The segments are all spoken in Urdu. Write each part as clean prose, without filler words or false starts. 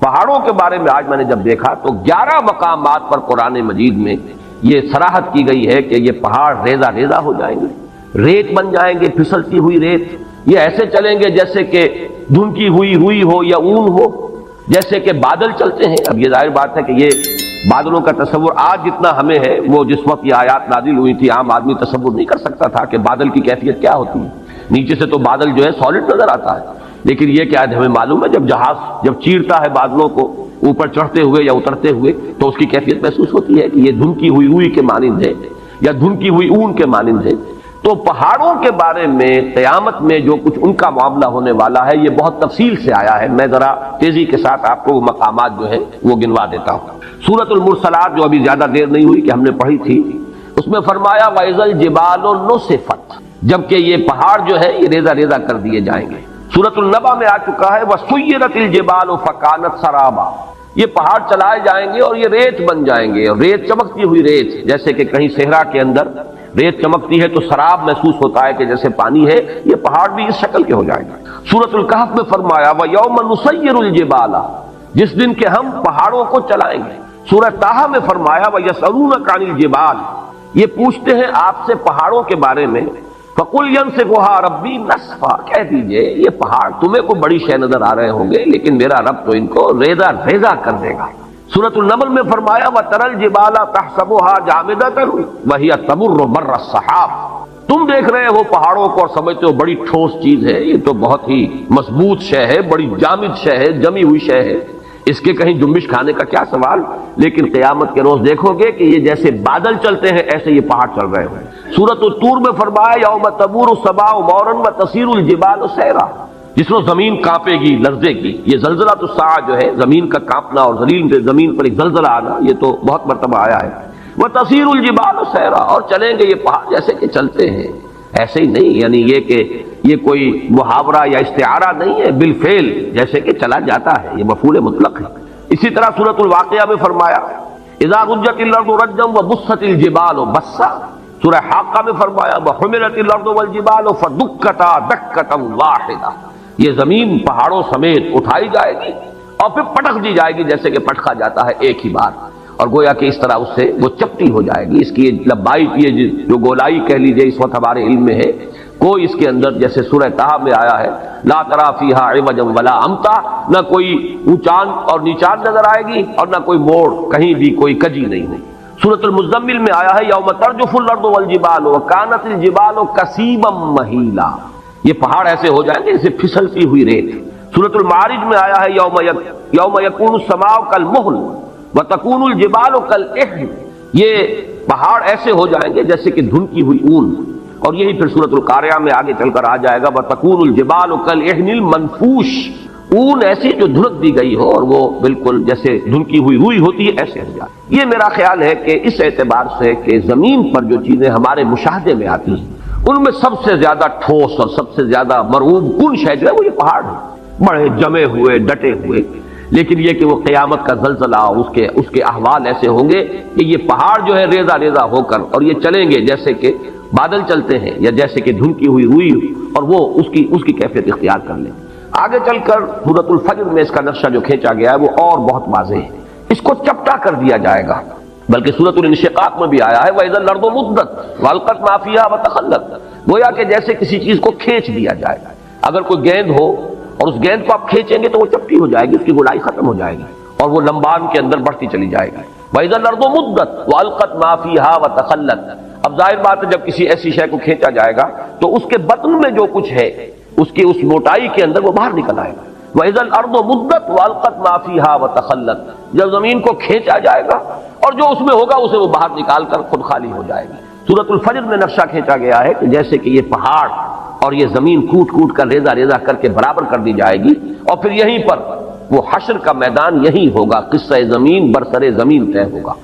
پہاڑوں کے بارے میں آج میں نے جب دیکھا تو 11 مقامات پر قرآن مجید میں یہ صراحت کی گئی ہے کہ یہ پہاڑ ریزہ ریزہ ہو جائیں گے، ریت بن جائیں گے، پھسلتی ہوئی ریت، یہ ایسے چلیں گے جیسے کہ دھنکی ہوئی روئی ہو یا اون ہو، جیسے کہ بادل چلتے ہیں۔ اب یہ ظاہر بات ہے کہ یہ بادلوں کا تصور آج جتنا ہمیں ہے، وہ جس وقت یہ آیات نازل ہوئی تھی عام آدمی تصور نہیں کر سکتا تھا کہ بادل کی کیفیت کیا ہوتی ہے۔ نیچے سے تو بادل جو ہے سالڈ نظر آتا ہے، لیکن یہ کہ آج ہمیں معلوم ہے جب جہاز جب چیرتا ہے بادلوں کو اوپر چڑھتے ہوئے یا اترتے ہوئے تو اس کی کیفیت محسوس ہوتی ہے کہ یہ دھنکی ہوئی روئی کے مانند ہے یا دھنکی ہوئی اون کے مانند ہے۔ تو پہاڑوں کے بارے میں قیامت میں جو کچھ ان کا معاملہ ہونے والا ہے یہ بہت تفصیل سے آیا ہے۔ میں ذرا تیزی کے ساتھ آپ کو وہ مقامات جو ہے وہ گنوا دیتا ہوں۔ سورۃ المرسلات جو ابھی زیادہ دیر نہیں ہوئی کہ ہم نے پڑھی تھی، اس میں فرمایا وَإِذَا الْجِبَالُ نُسِفَتْ، جبکہ یہ پہاڑ جو ہے یہ ریزہ ریزہ کر دیے جائیں گے۔ سورۃ النبا میں آ چکا ہے وَسُيِّرَتِ الْجِبَالُ فَكَانَتْ سَرَابًا، یہ پہاڑ چلائے جائیں گے اور یہ ریت بن جائیں گے، اور ریت چمکتی ہوئی ریت، جیسے کہ کہیں صحرا کے اندر ریت چمکتی ہے تو سراب محسوس ہوتا ہے کہ جیسے پانی ہے، یہ پہاڑ بھی اس شکل کے ہو جائیں گے۔ سورۃ الکہف میں فرمایا وَيَوْمَ نُسَيِّرُ الْجِبَالَ، جس دن کہ ہم پہاڑوں کو چلائیں گے۔ سورہ طٰہٰ میں فرمایا وَيَسْأَلُونَكَ عَنِ الْجِبَالِ، یہ پوچھتے ہیں آپ سے پہاڑوں کے بارے میں، فَقُلْ يَنسِفُهَا رَبِّي نَسْفًا، کہہ دیجئے یہ پہاڑ تمہیں کوئی بڑی شے نظر آ رہے ہوں گے لیکن میرا رب تو ان کو ریزہ ریزہ کر دے گا۔ سورۃ النمل میں فرمایا وَتَرَى الْجِبَالَ تَحْسَبُهَا جَامِدَةً وَهِيَ تَمُرُّ مَرَّ السَّحَابِ، تم دیکھ رہے ہو پہاڑوں کو اور سمجھتے ہو بڑی ٹھوس چیز ہے، یہ تو بہت ہی مضبوط شے ہے، بڑی جامد شے ہے، جمی ہوئی شے ہے، اس کے کہیں جنبش کھانے کا کیا سوال۔ لیکن قیامت کے روز دیکھو گے کہ یہ جیسے بادل چلتے ہیں ایسے یہ پہاڑ چل رہے ہیں۔ سورۃ الطور میں فرمایا یوم تمور السماء مورا وتسیر الجبال سیرا، جس روز زمین کانپے گی، لرزے گی۔ یہ زلزلۃ الساعہ جو ہے، زمین کا کانپنا اور زمین پر ایک زلزلہ آنا، یہ تو بہت مرتبہ آیا ہے۔ وتسیر الجبال سیرا، اور چلیں گے یہ پہاڑ جیسے کہ چلتے ہیں، ایسے ہی نہیں، یعنی یہ کہ یہ کوئی محاورہ یا استعارہ نہیں ہے، بالفعل جیسے کہ چلا جاتا ہے، یہ مفعول مطلق ہے۔ اسی طرح سورۃ الواقعہ میں فرمایا اذا رجت الارض رجا وبست الجبال بسا، سورہ حاقہ میں فرمایا وحملت الارض والجبال فدکتا دکتا واحدہ، یہ زمین پہاڑوں سمیت اٹھائی جائے گی اور پھر پٹک دی جائے گی جیسے کہ پٹکا جاتا ہے ایک ہی بار، اور گویا کہ اس طرح اس سے وہ چپٹی ہو جائے گی۔ اس کی لمبائی کی جو گولائی کہہ لیجیے اس وقت ہمارے علم میں ہے، کوئی اس کے اندر جیسے سورہ طٰہٰ میں آیا ہے لا تری فیہا عوجا ولا امتا، نہ کوئی اونچان اور نیچان نظر آئے گی اور نہ کوئی موڑ، کہیں بھی کوئی کجی نہیں۔ سورۃ المزمل میں آیا ہے یوم ترجف الارض والجبال وکانت الجبال کثیبا مہیلا، یہ پہاڑ ایسے ہو جائیں گے جیسے پھسلتی ہوئی ریت۔ سورۃ المعارج میں آیا ہے یوم یکون السماء کالمہل وتکون الجبال کالعہن، یہ پہاڑ ایسے ہو جائیں گے جیسے کہ دھنکی ہوئی اون، اور یہی پھر سورۃ القاریہ میں آگے چل کر آ جائے گا وتکون الجبال کالعہن المنفوش، اون ایسی جو دھنک دی گئی ہو اور وہ بالکل جیسے دھنکی ہوئی روئی ہوتی ہے ایسے ہو جائے۔ یہ میرا خیال ہے کہ اس اعتبار سے کہ زمین پر جو چیزیں ہمارے مشاہدے میں آتی ہیں ان میں سب سے زیادہ ٹھوس اور سب سے زیادہ مرعوب کن شے جو ہے وہ یہ پہاڑ ہے، بڑے جمے ہوئے ڈٹے ہوئے، لیکن یہ کہ وہ قیامت کا زلزلہ اس کے احوال ایسے ہوں گے کہ یہ پہاڑ جو ہے ریزہ ریزہ ہو کر اور یہ چلیں گے جیسے کہ بادل چلتے ہیں یا جیسے کہ دھنکی ہوئی روئی، اور وہ اس کی کیفیت اختیار کر لیں۔ آگے چل کر سورۃ الفجر میں اس کا نقشہ جو کھینچا گیا ہے وہ اور بہت واضح ہے، اس کو چپٹا کر دیا جائے گا، بلکہ سورۃ الانشقاق میں بھی آیا ہے وَإِذَا الْأَرْضُ مُدَّتْ وَأَلْقَتْ مَا فِيهَا وَتَخَلَّتْ، گویا کہ جیسے کسی چیز کو کھینچ دیا جائے، اگر کوئی گیند ہو اور اس گیند کو آپ کھینچیں گے تو وہ چپٹی ہو جائے گی، اس کی گولائی ختم ہو جائے گی اور وہ لمبان کے اندر بڑھتی چلی جائے گی۔ وَإِذَا الْأَرْضُ مُدَّتْ وَأَلْقَتْ مَا فِيهَا وَتَخَلَّتْ، اب ظاہر بات ہے جب کسی ایسی شے کو کھینچا جائے گا تو اس کے بطن میں جو کچھ ہے اس کی اس موٹائی کے اندر وہ باہر نکل آئے گا۔ وَإِذَا الْأَرْضُ مُدَّتْ وَأَلْقَتْ مَا فِيهَا وَتَخَلَّتْ، جب زمین کو کھینچا جائے گا اور جو اس میں ہوگا اسے وہ باہر نکال کر خود خالی ہو جائے گی۔ سورۃ الفجر میں نقشہ کھینچا گیا ہے کہ جیسے کہ یہ پہاڑ اور یہ زمین کوٹ کوٹ کر ریزہ ریزہ کر کے برابر کر دی جائے گی، اور پھر یہیں پر وہ حشر کا میدان یہی ہوگا، قصہ زمین برسر زمین طے ہوگا،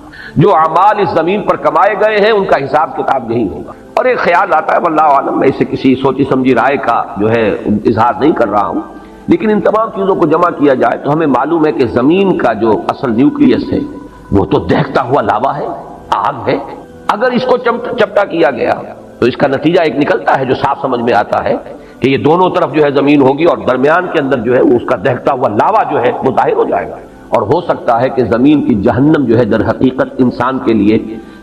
جو اعمال اس زمین پر کمائے گئے ہیں ان کا حساب کتاب یہی ہوگا۔ اور ایک خیال آتا ہے واللہ عالم، میں اسے کسی سوچی سمجھی رائے کا جو ہے اظہار نہیں کر رہا ہوں، لیکن ان تمام چیزوں کو جمع کیا جائے تو ہمیں معلوم ہے کہ زمین کا جو اصل نیوکلیس ہے وہ تو دہتا ہوا لاوا ہے، آگ ہے۔ اگر اس کو چپٹا کیا گیا تو اس کا نتیجہ ایک نکلتا ہے جو صاف سمجھ میں آتا ہے کہ یہ دونوں طرف جو ہے زمین ہوگی اور درمیان کے اندر جو ہے وہ اس کا دہتا ہوا لاوا جو ہے وہ ظاہر ہو جائے گا۔ اور ہو سکتا ہے کہ زمین کی جہنم جو ہے در حقیقت انسان کے لیے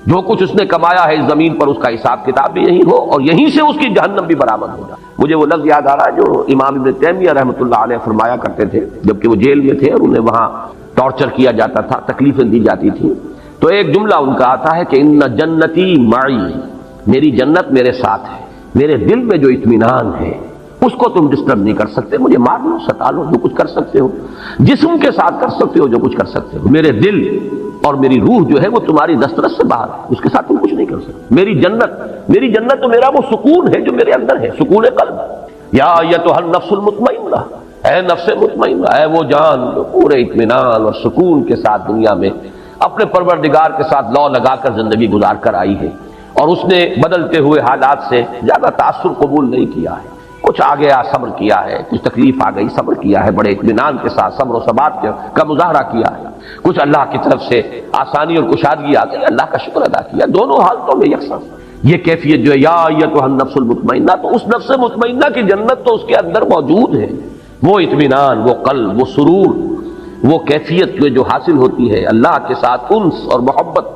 جو کچھ اس نے کمایا ہے اس زمین پر اس کا حساب کتاب بھی یہی ہو اور یہیں سے اس کی جہنم بھی برآمد ہو جائے۔ مجھے وہ لفظ یاد آ رہا ہے جو امام ابن تیمیہ رحمۃ اللہ علیہ فرمایا کرتے تھے جبکہ وہ جیل میں تھے اور انہیں وہاں ٹارچر کیا جاتا تھا، تکلیفیں دی جاتی تھیں، تو ایک جملہ ان کا آتا ہے کہ ان جنتی معی، میری جنت میرے ساتھ ہے، میرے دل میں جو اطمینان ہے اس کو تم ڈسٹرب نہیں کر سکتے، مجھے مار لو ستا لو جو کچھ کر سکتے ہو، جسم کے ساتھ کر سکتے ہو جو کچھ کر سکتے ہو، میرے دل اور میری روح جو ہے وہ تمہاری دسترس سے باہر ہے، اس کے ساتھ تم کچھ نہیں کر سکتے۔ میری جنت تو میرا وہ سکون ہے جو میرے اندر ہے، سکون قلب۔ یا ایتھا النفس المطمئنہ، اے نفس مطمئنہ، اے وہ جان جو پورے اطمینان اور سکون کے ساتھ دنیا میں اپنے پروردگار کے ساتھ لو لگا کر زندگی گزار کر آئی ہے اور اس نے بدلتے ہوئے حالات سے زیادہ تاثر قبول نہیں کیا ہے، کچھ آ گیا صبر کیا ہے، کچھ تکلیف آ گئی صبر کیا ہے، بڑے اطمینان کے ساتھ صبر و ثبات کا مظاہرہ کیا ہے، کچھ اللہ کی طرف سے آسانی اور کشادگی آ گئی، اللہ کا شکر ادا کیا، دونوں حالتوں میں یکساں۔ یہ کیفیت جو ہے یا ایتھا النفس المطمئنہ، تو اس نفس مطمئنہ کی جنت تو اس کے اندر موجود ہے، وہ اطمینان، وہ قلب، وہ سرور، وہ کیفیت جو حاصل ہوتی ہے اللہ کے ساتھ انس اور محبت،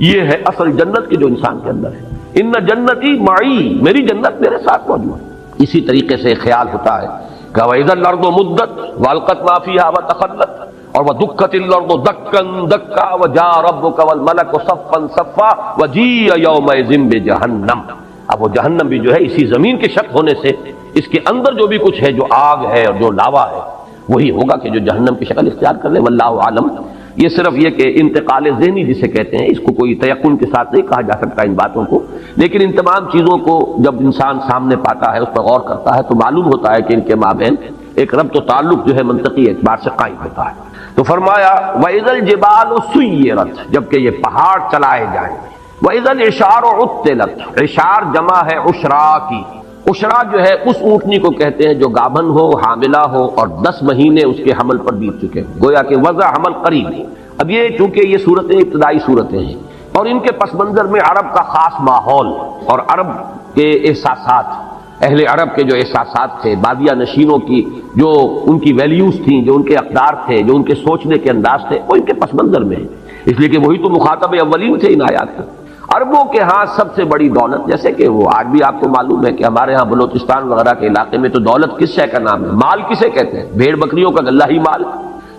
یہ ہے اصل جنت کی جو انسان کے اندر ہے۔ ان جنتی معی، میری جنت میرے ساتھ موجود ہے۔ اسی طریقے سے خیال ہوتا ہے کہ وَإِذَا الْأَرْضُ مُدَّتْ وَأَلْقَتْ مَا فِيهَا وَتَخَلَّتْ اور وَدُكَّتِ الْأَرْضُ دَكًّا دَكًّا وَجَاءَ رَبُّكَ وَالْمَلَكُ صَفًّا صَفًّا وَجِيءَ يَوْمَئِذٍ بِجَهَنَّمَ۔ اب وہ جہنم بھی جو ہے اسی زمین کے شق ہونے سے اس کے اندر جو بھی کچھ ہے، جو آگ ہے اور جو لاوا ہے، وہی ہوگا کہ جو جہنم کی شکل اختیار کر لے، واللہ عالم۔ یہ صرف یہ کہ انتقال ذہنی جسے کہتے ہیں، اس کو کوئی تیقن کے ساتھ نہیں کہا جا سکتا ان باتوں کو، لیکن ان تمام چیزوں کو جب انسان سامنے پاتا ہے، اس پر غور کرتا ہے، تو معلوم ہوتا ہے کہ ان کے مابین ایک ربط و تعلق جو ہے منطقی اعتبار سے قائم ہوتا ہے۔ تو فرمایا وَإِذَا الْجِبَالُ سُيِّرَتْ، جبکہ یہ پہاڑ چلائے جائیں گے، وَإِذَا الْعِشَارُ عُطِّلَتْ، عشار جمع ہے عشرا کی، عشرا جو ہے اس اونٹنی کو کہتے ہیں جو گابن ہو، حاملہ ہو اور 10 مہینے اس کے حمل پر بیت چکے ہیں، گویا کہ وضع حمل قریب ہے۔ اب یہ چونکہ یہ صورتیں ابتدائی صورتیں ہیں اور ان کے پس منظر میں عرب کا خاص ماحول اور عرب کے احساسات، اہل عرب کے جو احساسات تھے، بادیہ نشینوں کی جو ان کی ویلیوز تھیں، جو ان کے اقدار تھے، جو ان کے سوچنے کے انداز تھے، وہ ان کے پس منظر میں ہے، اس لیے کہ وہی تو مخاطب اولین تھے ان آیات کے۔ عربوں کے ہاں سب سے بڑی دولت، جیسے کہ وہ آج بھی آپ کو معلوم ہے کہ ہمارے ہاں بلوچستان وغیرہ کے علاقے میں تو دولت کس شے کا نام ہے، مال کسے کہتے ہیں، بھیڑ بکریوں کا غلہ ہی مال،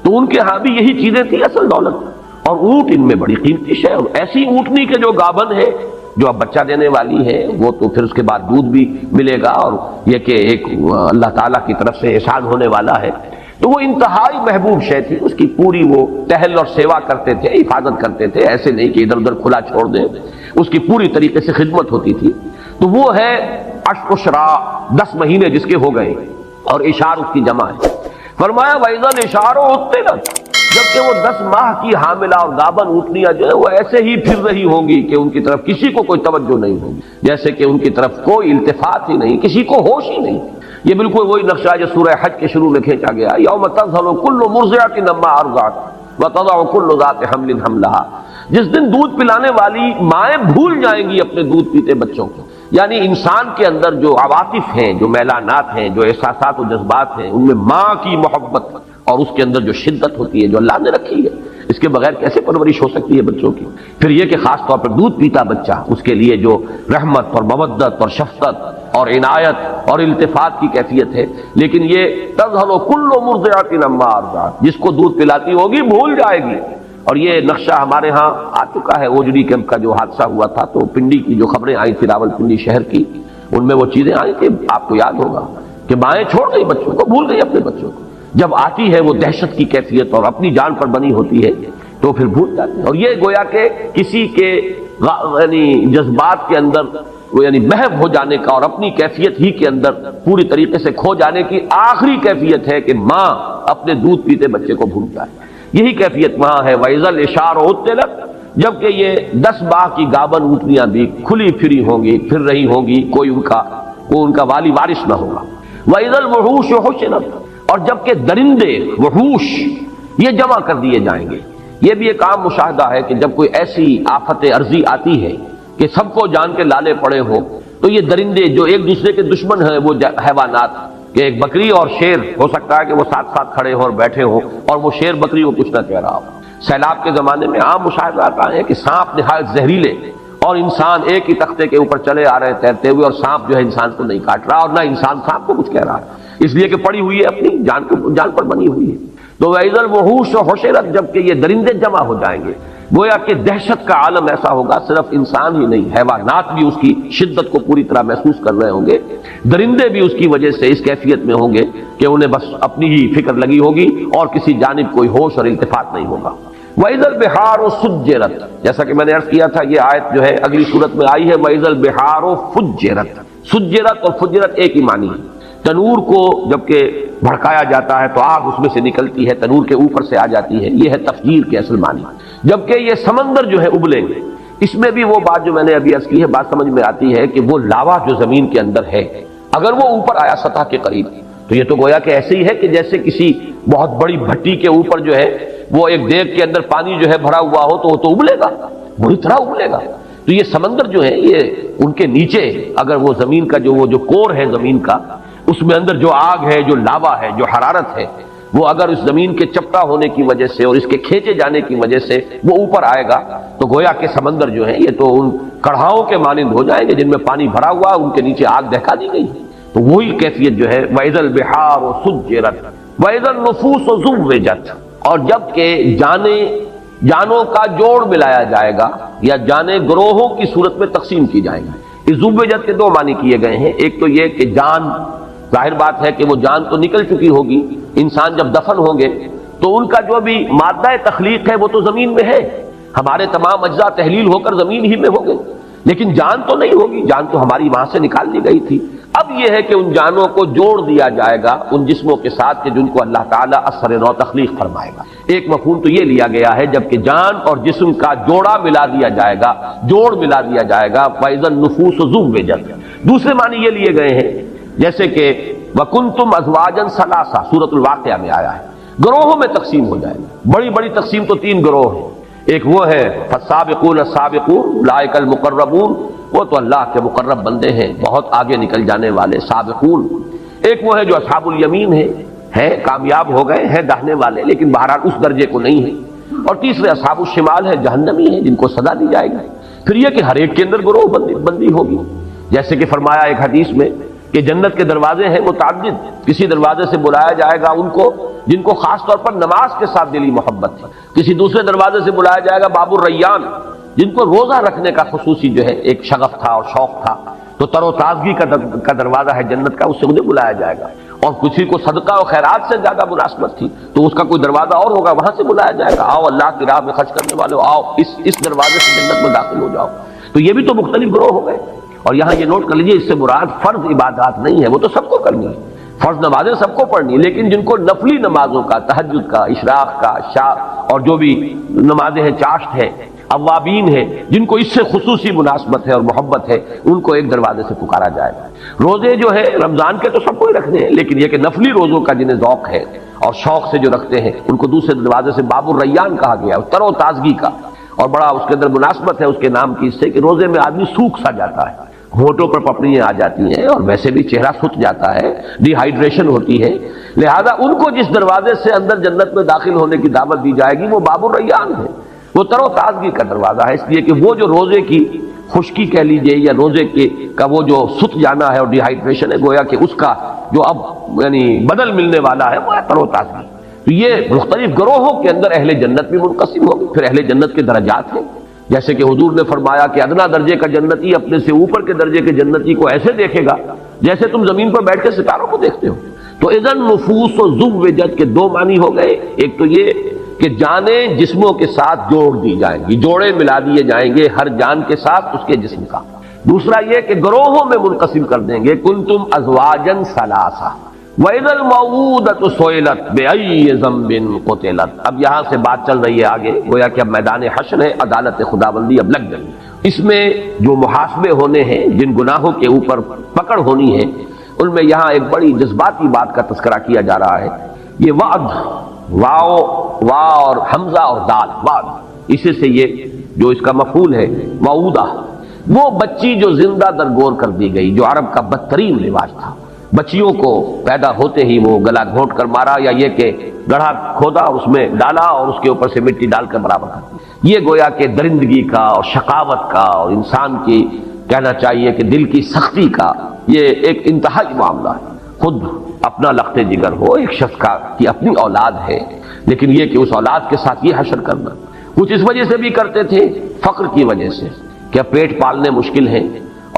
تو ان کے ہاں بھی یہی چیزیں تھیں اصل دولت، اور اونٹ ان میں بڑی قیمتی شے، اور ایسی اونٹنی کے جو گابن ہے جو اب بچہ دینے والی ہے، وہ تو پھر اس کے بعد دودھ بھی ملے گا، اور یہ کہ ایک اللہ تعالیٰ کی طرف سے احسان ہونے والا ہے، تو وہ انتہائی محبوب شے تھی، اس کی پوری وہ ٹہل اور سیوا کرتے تھے، حفاظت کرتے تھے، ایسے نہیں کہ ادھر ادھر کھلا چھوڑ دیں، اس کی پوری طریقے سے خدمت ہوتی تھی۔ تو وہ ہے عشرا، 10 مہینے جس کے ہو گئے، اور اشار اس کی جمع ہے۔ فرمایا وَإِذَا الْإِشَارُ عُطِّلَتْ، جبکہ وہ 10 ماہ کی حاملہ اور گابن اونٹنیاں جو ہے وہ ایسے ہی پھر رہی ہوں گی کہ ان کی طرف کسی کو کوئی توجہ نہیں ہوگی، جیسے کہ ان کی طرف کوئی التفات ہی نہیں، کسی کو ہوش ہی نہیں۔ یہ بالکل وہی نقشہ جو سورہ حج کے شروع میں کھینچا گیا، یوم تذہل کل مرضعۃ عما ارضعت وتضع کل ذات حمل حملها، جس دن دودھ پلانے والی مائیں بھول جائیں گی اپنے دودھ پیتے بچوں کو، یعنی انسان کے اندر جو عواطف ہیں، جو میلانات ہیں، جو احساسات و جذبات ہیں، ان میں ماں کی محبت اور اس کے اندر جو شدت ہوتی ہے جو اللہ نے رکھی ہے، اس کے بغیر کیسے پرورش ہو سکتی ہے بچوں کی۔ پھر یہ کہ خاص طور پر دودھ پیتا بچہ، اس کے لیے جو رحمت اور مودت اور شفقت اور عنایت اور التفات کی کیفیت ہے، لیکن یہ تذہل کل مرضعۃ عما ارضعت، جس کو دودھ پلاتی ہوگی بھول جائے گی۔ اور یہ نقشہ ہمارے ہاں آ چکا ہے، اوجڑی کیمپ کا جو حادثہ ہوا تھا، تو پنڈی کی جو خبریں آئی تھی راولپنڈی شہر کی، ان میں وہ چیزیں آئی کہ آپ کو یاد ہوگا کہ مائیں چھوڑ گئی بچوں کو، بھول گئی اپنے بچوں کو، جب آتی ہے وہ دہشت کی کیفیت اور اپنی جان پر بنی ہوتی ہے تو پھر بھول جاتے ہیں۔ اور یہ گویا کہ کسی کے یعنی جذبات کے اندر وہ یعنی محو ہو جانے کا اور اپنی کیفیت ہی کے اندر پوری طریقے سے کھو جانے کی آخری کیفیت ہے کہ ماں اپنے دودھ پیتے بچے کو بھول جائے، یہی کیفیت وہاں ہے۔ وَإِذَا الْإِشَارُ عُطِّلَتْ، جبکہ یہ 10 ماہ کی گابن اونٹنیاں بھی کھلی پھری ہوں گی، پھر رہی ہوں گی، کوئی ان کا والی وارث نہ ہوگا۔ وَإِذَا الْوُحُوشُ حُشِرَتْ، اور جبکہ درندے وحوش یہ جمع کر دیے جائیں گے۔ یہ بھی ایک عام مشاہدہ ہے کہ جب کوئی ایسی آفت عرضی آتی ہے کہ سب کو جان کے لالے پڑے ہوں، تو یہ درندے جو ایک دوسرے کے دشمن ہیں، وہ حیوانات، کہ ایک بکری اور شیر ہو سکتا ہے کہ وہ ساتھ ساتھ کھڑے ہوں اور بیٹھے ہوں اور وہ شیر بکری کو کچھ نہ کہہ رہا ہو۔ سیلاب کے زمانے میں عام مشاہدات آئے ہیں کہ سانپ نہایت زہریلے اور انسان ایک ہی تختے کے اوپر چلے آ رہے تیرتے ہوئے، اور سانپ جو ہے انسان کو نہیں کاٹ رہا اور نہ انسان سانپ کو کچھ کہہ رہا ہے، اس لیے کہ پڑی ہوئی ہے، اپنی جان پر بنی ہوئی ہے۔ تو وَإِذَا الْوُحُوشُ حُشِرَتْ، جب کہ یہ درندے جمع ہو جائیں گے، گویا کہ دہشت کا عالم ایسا ہوگا، صرف انسان ہی نہیں، حیوانات بھی اس کی شدت کو پوری طرح محسوس کر رہے ہوں گے، درندے بھی اس کی وجہ سے اس کیفیت میں ہوں گے کہ انہیں بس اپنی ہی فکر لگی ہوگی اور کسی جانب کوئی ہوش اور التفات نہیں ہوگا۔ وَإِذَا الْبِحَارُ سُجِّرَتْ، جیسا کہ میں نے عرض کیا تھا یہ آیت جو ہے اگلی صورت میں آئی ہے، وَإِذَا الْبِحَارُ فُجِّرَتْ، سجرت اور فجرت ایک ہی معنی ہے۔ تنور کو جب کہ بھڑکایا جاتا ہے تو آگ اس میں سے نکلتی ہے، تنور کے اوپر سے آ جاتی ہے، یہ ہے تفجیر کے اصل معنی۔ جبکہ یہ سمندر جو ہے ابلیں گے، اس میں بھی وہ بات جو میں نے ابھی عرض کی ہے، بات سمجھ میں آتی ہے کہ وہ لاوا جو زمین کے اندر ہے، اگر وہ اوپر آیا سطح کے قریب تو یہ تو گویا کہ ایسے ہی ہے کہ جیسے کسی بہت بڑی بھٹی کے اوپر جو ہے وہ ایک دیگ کے اندر پانی جو ہے بھرا ہوا ہو تو وہ تو ابلے گا، بری طرح ابلے گا۔ تو یہ سمندر جو ہے یہ ان کے نیچے اگر وہ زمین کا وہ جو کور ہے زمین کا، اس میں اندر جو آگ ہے، جو لاوا ہے، جو حرارت ہے، وہ اگر اس زمین کے چپٹا ہونے کی وجہ سے اور اس کے کھینچے جانے کی وجہ سے وہ اوپر آئے گا تو گویا کہ سمندر جو ہے یہ تو ان کڑھاؤں کے مانند ہو جائیں گے جن میں پانی بھرا ہوا، ان کے نیچے آگ دہکا دی گئی ہے۔ تو وہی کیفیت جو ہے وَإِذَا الْبِحَارُ سُجِّرَتْ وَإِذَا النُّفُوسُ زُوِّجَتْ، اور جب کہ جانوں کا جوڑ ملایا جائے گا یا جانیں گروہوں کی صورت میں تقسیم کی جائیں گی۔ اس زُوِّجَت کے دو معنی کیے گئے ہیں، ایک تو یہ کہ جان، ظاہر بات ہے کہ وہ جان تو نکل چکی ہوگی، انسان جب دفن ہوں گے تو ان کا جو بھی مادہ تخلیق ہے وہ تو زمین میں ہے، ہمارے تمام اجزاء تحلیل ہو کر زمین ہی میں ہوں گے، لیکن جان تو نہیں ہوگی، جان تو ہماری وہاں سے نکال لی گئی تھی۔ اب یہ ہے کہ ان جانوں کو جوڑ دیا جائے گا ان جسموں کے ساتھ کہ جن کو اللہ تعالیٰ اثر نو تخلیق فرمائے گا۔ ایک مفہوم تو یہ لیا گیا ہے جبکہ جان اور جسم کا جوڑا ملا دیا جائے گا، جوڑ ملا دیا جائے گا، فَإِذَا النُّفُوسُ زُوِّجَتْ۔ دوسرے معنی یہ لیے گئے ہیں جیسے کہ وَكُنْتُمْ أَزْوَاجًا ثَلَاثًا سورۃ الواقعہ میں آیا ہے، گروہوں میں تقسیم ہو جائے گا۔ بڑی بڑی تقسیم تو تین گروہ ہیں، ایک وہ ہے فَالسَّابِقُونَ السَّابِقُونَ أُولَٰئِكَ الْمُقَرَّبُونَ، وہ تو اللہ کے مقرب بندے ہیں، بہت آگے نکل جانے والے سابقون۔ ایک وہ ہے جو اصحاب الیمین ہے کامیاب ہو گئے ہیں داہنے والے لیکن بہرحال اس درجے کو نہیں ہے۔ اور تیسرے اصحاب الشمال ہے، جہنمی ہیں جن کو سزا دی جائے گی۔ پھر یہ کہ ہر ایک کے اندر گروہ بندی ہوگی، جیسے کہ فرمایا ایک حدیث میں کہ جنت کے دروازے ہیں متعدد، کسی دروازے سے بلایا جائے گا ان کو جن کو خاص طور پر نماز کے ساتھ دلی محبت تھی، کسی دوسرے دروازے سے بلایا جائے گا باب الریان جن کو روزہ رکھنے کا خصوصی جو ہے ایک شغف تھا اور شوق تھا، تو تر و تازگی کا دروازہ ہے جنت کا، اس سے انہیں بلایا جائے گا۔ اور کسی کو صدقہ و خیرات سے زیادہ مناسبت تھی تو اس کا کوئی دروازہ اور ہوگا، وہاں سے بلایا جائے گا، آؤ اللہ کی راہ میں خرچ کرنے والے آؤ اس دروازے سے جنت میں داخل ہو جاؤ۔ تو یہ بھی تو مختلف گروہ ہو گئے۔ اور یہاں یہ نوٹ کر لیجیے اس سے مراد فرض عبادات نہیں ہے، وہ تو سب کو کرنی ہے، فرض نمازیں سب کو پڑھنی ہے، لیکن جن کو نفلی نمازوں کا، تہجد کا، اشراق کا، عشاء اور جو بھی نمازیں ہیں، چاشت ہے، اوابین ہے، جن کو اس سے خصوصی مناسبت ہے اور محبت ہے، ان کو ایک دروازے سے پکارا جائے گا۔ روزے جو ہے رمضان کے تو سب کو ہی رکھنے ہیں، لیکن یہ کہ نفلی روزوں کا جنہیں ذوق ہے اور شوق سے جو رکھتے ہیں ان کو دوسرے دروازے سے باب الریان کہا گیا، تر و تازگی کا، اور بڑا اس کے اندر مناسبت ہے اس کے نام کی، اس سے کہ روزے میں آدمی سوکھ سا جاتا ہے، ہونٹوں پر پپڑیاں آ جاتی ہیں اور ویسے بھی چہرہ سوکھ جاتا ہے، ڈی ہائیڈریشن ہوتی ہے، لہذا ان کو جس دروازے سے اندر جنت میں داخل ہونے کی دعوت دی جائے گی وہ باب الریان ہے، وہ تر و تازگی کا دروازہ ہے، اس لیے کہ وہ جو روزے کی خشکی کہہ لیجئے یا روزے کا وہ جو سوکھ جانا ہے اور ڈی ہائیڈریشن ہے، گویا کہ اس کا جو اب یعنی بدل ملنے والا ہے وہ ہے تر و تازگی۔ تو یہ مختلف گروہوں کے اندر اہل جنت بھی منقسم ہوگی۔ پھر اہل جنت کے درجات ہیں، جیسے کہ حضور نے فرمایا کہ ادنا درجے کا جنتی اپنے سے اوپر کے درجے کے جنتی کو ایسے دیکھے گا جیسے تم زمین پر بیٹھ کے ستاروں کو دیکھتے ہو۔ تو اذن نفوس و زوجت کے دو معنی ہو گئے، ایک تو یہ کہ جانیں جسموں کے ساتھ جوڑ دی جائیں گی، جوڑے ملا دیے جائیں گے ہر جان کے ساتھ اس کے جسم کا۔ دوسرا یہ کہ گروہوں میں منقسم کر دیں گے، کنتم ازواجا ثلاثہ وَإِذَا الْمَوْءُودَةُ سُئِلَتْ بِأَيِّ ذَنبٍ قُتِلَتْ۔ اب یہاں سے بات چل رہی ہے آگے، گویا کہ اب میدان حشر ہے، عدالت خداوندی اب لگ گئی، اس میں جو محاسبے ہونے ہیں، جن گناہوں کے اوپر پکڑ ہونی ہے، ان میں یہاں ایک بڑی جذباتی بات کا تذکرہ کیا جا رہا ہے۔ یہ وعد، وا اور حمزہ اور دال، وعد، اسی سے یہ جو اس کا مفعول ہے وعودہ، وہ بچی جو زندہ درگور کر دی گئی، جو عرب کا بدترین رواج تھا، بچیوں کو پیدا ہوتے ہی وہ گلا گھونٹ کر مارا، یا یہ کہ گڑھا کھودا اور اس میں ڈالا اور اس کے اوپر سے مٹی ڈال کر برابر کر دی۔ یہ گویا کہ درندگی کا اور شقاوت کا اور انسان کی کہنا چاہیے کہ دل کی سختی کا یہ ایک انتہائی معاملہ ہے۔ خود اپنا لخت جگر ہو ایک شخص کا کہ اپنی اولاد ہے، لیکن یہ کہ اس اولاد کے ساتھ یہ حشر کرنا، کچھ اس وجہ سے بھی کرتے تھے، فقر کی وجہ سے، کہ پیٹ پالنے مشکل ہیں